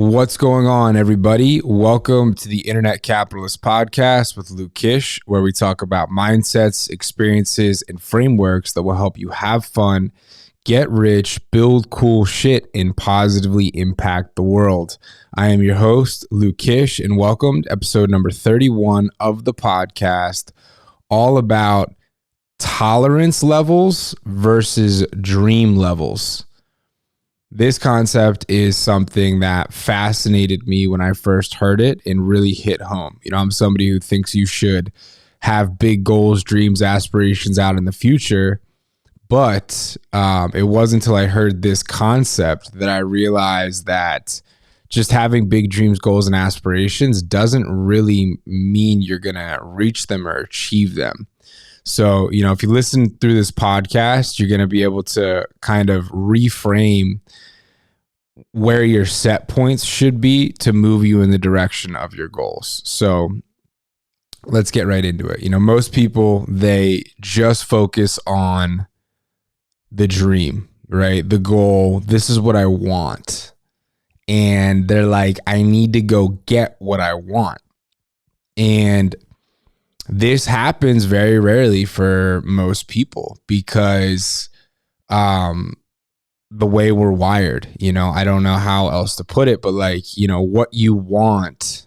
What's going on, everybody? Welcome to the Internet Capitalist Podcast with Luke Kish, where we talk about mindsets, experiences, and frameworks that will help you have fun, get rich, build cool shit, and positively impact the world. I am your host, Luke Kish, and welcome to episode number 31 of the podcast, all about tolerance levels versus dream levels. This concept is something that fascinated me when I first heard it and really hit home. You know, I'm somebody who thinks you should have big goals, dreams, aspirations out in the future. But it wasn't until I heard this concept that I realized that just having big dreams, goals, and aspirations doesn't really mean you're going to reach them or achieve them. So, you know, if you listen through this podcast, you're going to be able to kind of reframe where your set points should be to move you in the direction of your goals. So let's get right into it. You know, most people, they just focus on the dream, right? The goal. This is what I want. And they're like, I need to go get what I want. And this happens very rarely for most people because the way we're wired, you know, I don't know how else to put it, but like, you know, what you want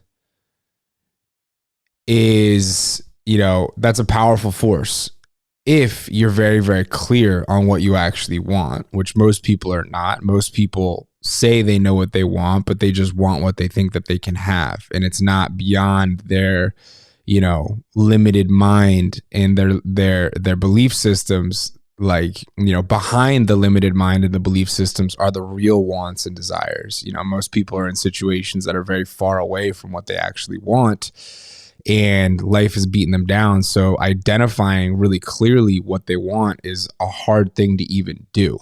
is, you know, that's a powerful force if you're very, very clear on what you actually want, which most people are not. Most people say they know what they want, but they just want what they think that they can have. And it's not beyond their, you know, limited mind and their belief systems. Like, you know, behind the limited mind and the belief systems are the real wants and desires. You know, most people are in situations that are very far away from what they actually want, and life is beating them down. So identifying really clearly what they want is a hard thing to even do.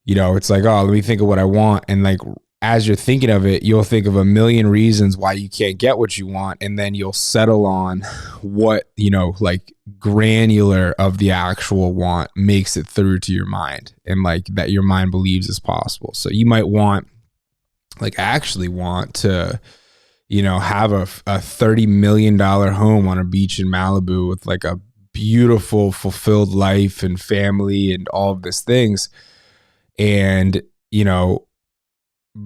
You know, it's like, oh, let me think of what I want. And like, as you're thinking of it, you'll think of a million reasons why you can't get what you want. And then you'll settle on what, you know, like granular of the actual want makes it through to your mind and like that your mind believes is possible. So you might want, like actually want to, you know, have a $30 million home on a beach in Malibu with like a beautiful, fulfilled life and family and all of these things. And, you know,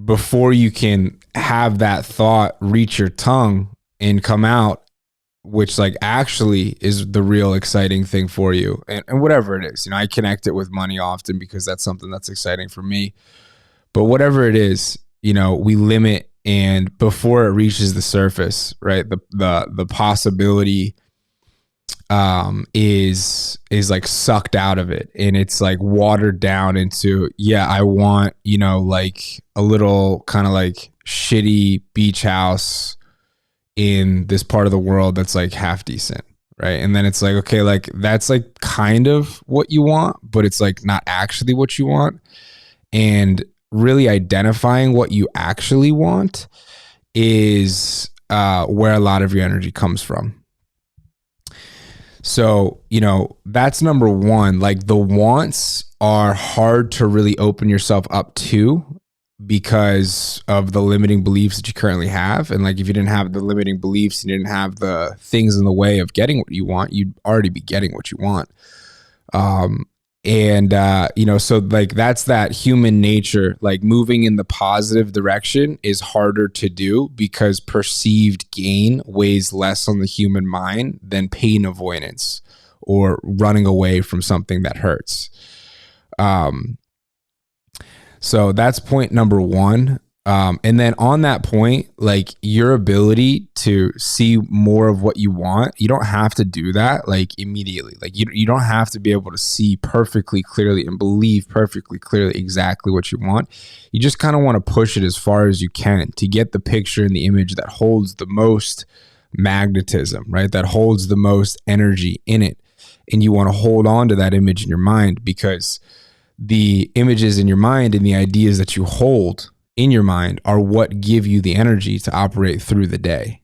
before you can have that thought reach your tongue and come out, which like actually is the real exciting thing for you, and whatever it is, you know, I connect it with money often because that's something that's exciting for me. But whatever it is, you know, we limit, and before it reaches the surface, right, the possibility is like sucked out of it, and it's like watered down into, yeah, I want, you know, like a little kind of like shitty beach house in this part of the world that's like half decent, right? And then it's like, okay, like that's like kind of what you want, but it's like not actually what you want. And really identifying what you actually want is where a lot of your energy comes from. So, you know, that's number one. Like the wants are hard to really open yourself up to because of the limiting beliefs that you currently have. And like, if you didn't have the limiting beliefs, you didn't have the things in the way of getting what you want, you'd already be getting what you want. You know, so like that's that human nature, like moving in the positive direction is harder to do because perceived gain weighs less on the human mind than pain avoidance or running away from something that hurts. So that's point number one. And then on that point, like your ability to see more of what you want, you don't have to do that like immediately. Like you don't have to be able to see perfectly clearly and believe perfectly clearly exactly what you want. You just kind of want to push it as far as you can to get the picture and the image that holds the most magnetism, right? That holds the most energy in it. And you want to hold on to that image in your mind because the images in your mind and the ideas that you hold in your mind are what give you the energy to operate through the day,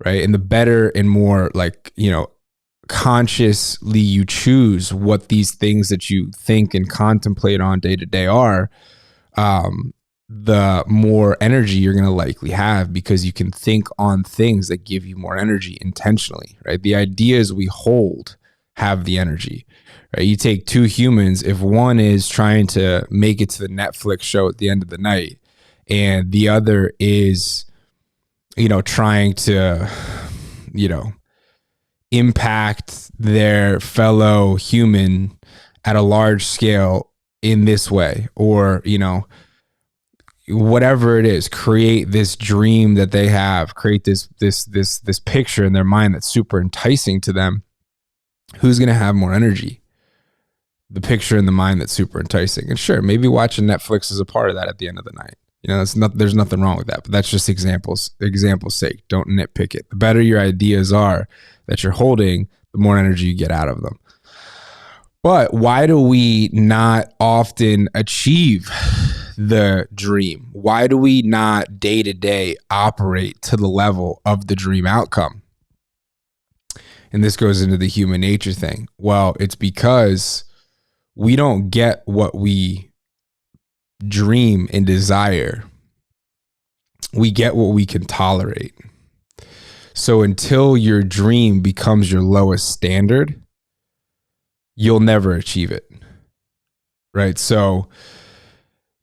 right? And the better and more like, you know, consciously you choose what these things that you think and contemplate on day to day are, the more energy you're going to likely have, because you can think on things that give you more energy intentionally, right? The ideas we hold have the energy, right? You take two humans, if one is trying to make it to the Netflix show at the end of the night, and the other is, trying to, impact their fellow human at a large scale in this way, or, whatever it is, create this dream that they have, create this picture in their mind that's super enticing to them. Who's going to have more energy? The picture in the mind that's super enticing. And sure, maybe watching Netflix is a part of that at the end of the night. There's nothing wrong with that, but that's just example's sake. Don't nitpick it. The better your ideas are that you're holding, the more energy you get out of them. But why do we not often achieve the dream? Why do we not day to day operate to the level of the dream outcome? And this goes into the human nature thing. Well, it's because we don't get what we dream and desire. We get what we can tolerate. So until your dream becomes your lowest standard, you'll never achieve it. Right? So,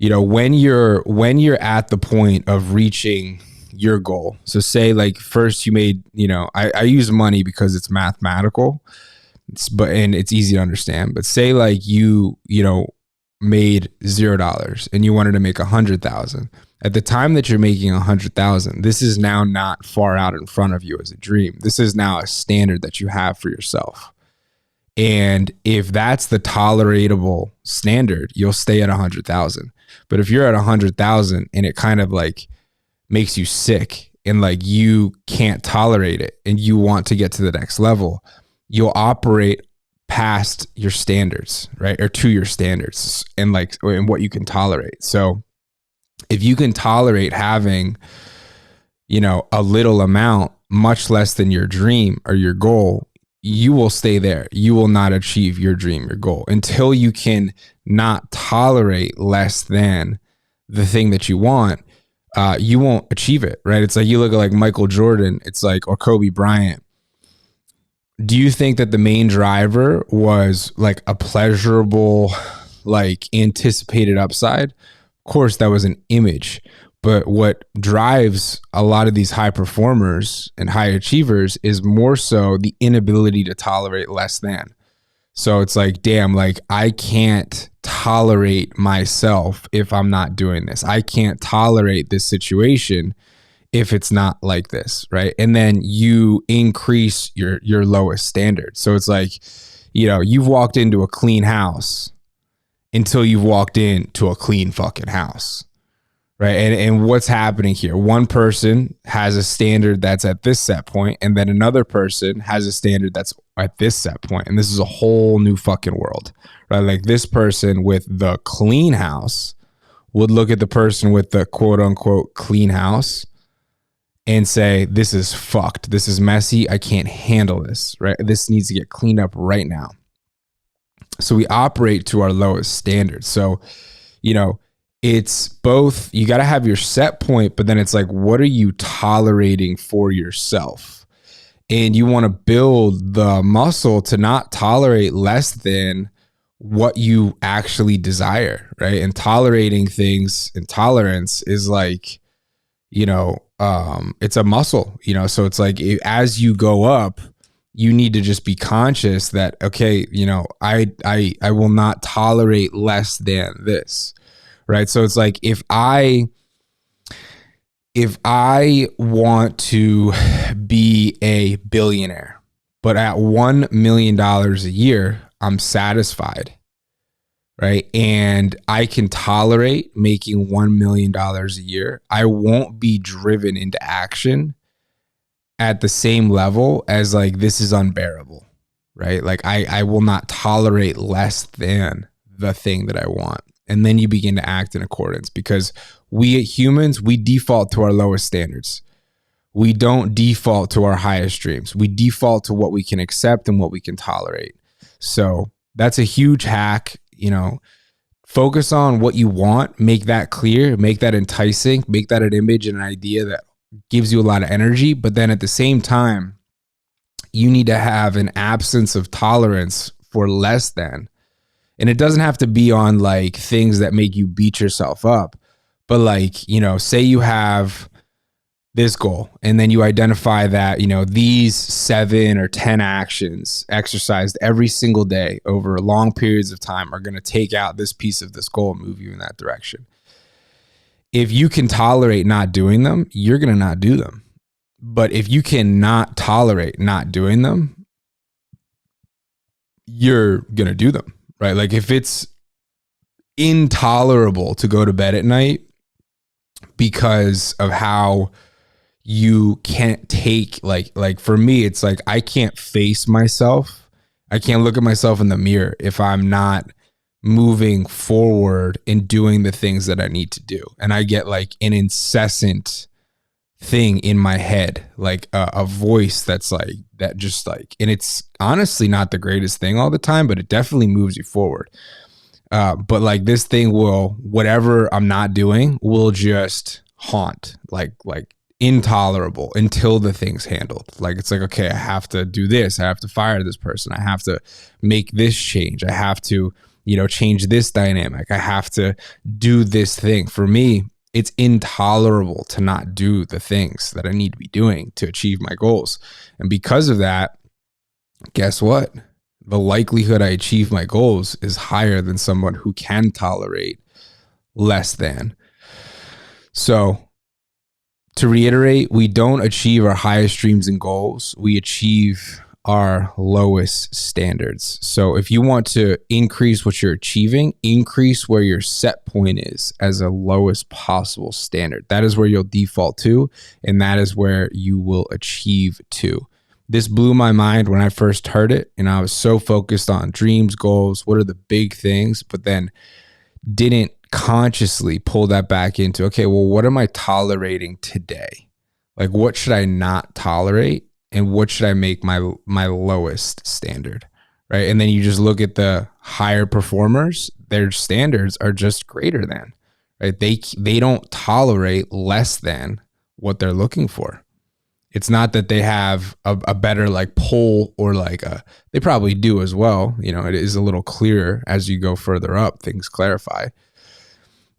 when you're at the point of reaching your goal. So say like first you made, I use money because it's mathematical, and it's easy to understand. But say like you made $0 and you wanted to make 100,000. At the time that you're making 100,000, this is now not far out in front of you as a dream. This is now a standard that you have for yourself. And if that's the tolerable standard, you'll stay at 100,000. But if you're at 100,000 and it kind of like makes you sick and like you can't tolerate it and you want to get to the next level, you'll operate past your standards, right? Or to your standards and what you can tolerate. So if you can tolerate having, a little amount, much less than your dream or your goal, you will stay there. You will not achieve your dream, your goal, until you can not tolerate less than the thing that you want. You won't achieve it, right? It's like you look at like Michael Jordan, or Kobe Bryant. Do you think that the main driver was like a pleasurable, like anticipated upside? Of course, that was an image. But what drives a lot of these high performers and high achievers is more so the inability to tolerate less than. So it's like, damn, like I can't tolerate myself if I'm not doing this. I can't tolerate this situation if it's not like this, right? And then you increase your lowest standard. So it's like, you've walked into a clean house until you've walked into a clean fucking house. Right. And what's happening here? One person has a standard that's at this set point, and then another person has a standard that's at this set point. And this is a whole new fucking world, right? Like this person with the clean house would look at the person with the quote unquote clean house and say, this is fucked. This is messy. I can't handle this, right? This needs to get cleaned up right now. So we operate to our lowest standards. So, it's both, you got to have your set point, but then it's like, what are you tolerating for yourself? And you want to build the muscle to not tolerate less than what you actually desire, right? And tolerating things, intolerance is like, it's a muscle, so it's like as you go up, you need to just be conscious that, okay, I will not tolerate less than this. Right. So it's like if I want to be a billionaire, but at $1 million a year, I'm satisfied. Right. And I can tolerate making $1 million a year. I won't be driven into action at the same level as like, this is unbearable. Right. Like I will not tolerate less than the thing that I want. And then you begin to act in accordance, because we humans, we default to our lowest standards. We don't default to our highest dreams. We default to what we can accept and what we can tolerate. So that's a huge hack, Focus on what you want, make that clear, make that enticing, make that an image and an idea that gives you a lot of energy. But then at the same time, you need to have an absence of tolerance for less than. And it doesn't have to be on like things that make you beat yourself up, but like, you know, say you have this goal and then you identify that, you know, these 7 or 10 actions exercised every single day over long periods of time are going to take out this piece of this goal and move you in that direction. If you can tolerate not doing them, you're going to not do them. But if you cannot tolerate not doing them, you're going to do them, right? Like if it's intolerable to go to bed at night because of how you can't take like for me, it's like I can't face myself. I can't look at myself in the mirror if I'm not moving forward and doing the things that I need to do. And I get like an incessant thing in my head, like a voice that's like that, just like, and it's honestly not the greatest thing all the time, but it definitely moves you forward. But like this thing will, whatever I'm not doing will just haunt, like intolerable until the thing's handled. Like it's like, okay, I have to do this. I have to fire this person. I have to make this change. I have to, you know, change this dynamic. I have to do this thing. For me, it's intolerable to not do the things that I need to be doing to achieve my goals. And because of that, guess what? The likelihood I achieve my goals is higher than someone who can tolerate less than. So to reiterate, we don't achieve our highest dreams and goals. We achieve our lowest standards. So if you want to increase what you're achieving, increase where your set point is as a lowest possible standard. That is where you'll default to, and that is where you will achieve to. This blew my mind when I first heard it, and I was so focused on dreams, goals, what are the big things, but then didn't consciously pull that back into, okay, well, what am I tolerating today? Like, what should I not tolerate? And what should I make my lowest standard, right? And then you just look at the higher performers, their standards are just greater than, right? They don't tolerate less than what they're looking for. It's not that they have a better like pull or like they probably do as well. You know, it is a little clearer as you go further up, things clarify.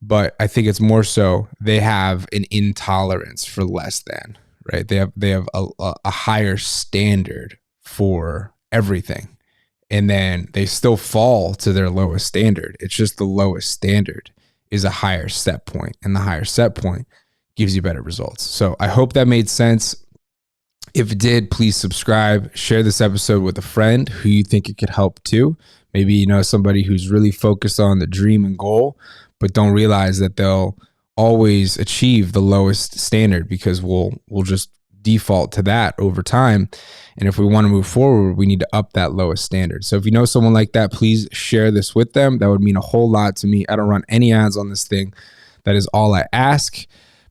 But I think it's more so they have an intolerance for less than, right? They have a higher standard for everything. And then they still fall to their lowest standard. It's just the lowest standard is a higher set point, and the higher set point gives you better results. So I hope that made sense. If it did, please subscribe, share this episode with a friend who you think it could help too. Maybe you know somebody who's really focused on the dream and goal, but don't realize that they'll always achieve the lowest standard because we'll just default to that over time. And if we want to move forward, we need to up that lowest standard. So if you know someone like that, please share this with them. That would mean a whole lot to me. I don't run any ads on this thing. That is all I ask.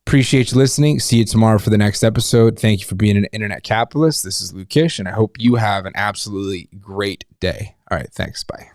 Appreciate you listening. See you tomorrow for the next episode. Thank you for being an internet capitalist. This is Luke Kish, and I hope you have an absolutely great day. All right. Thanks. Bye.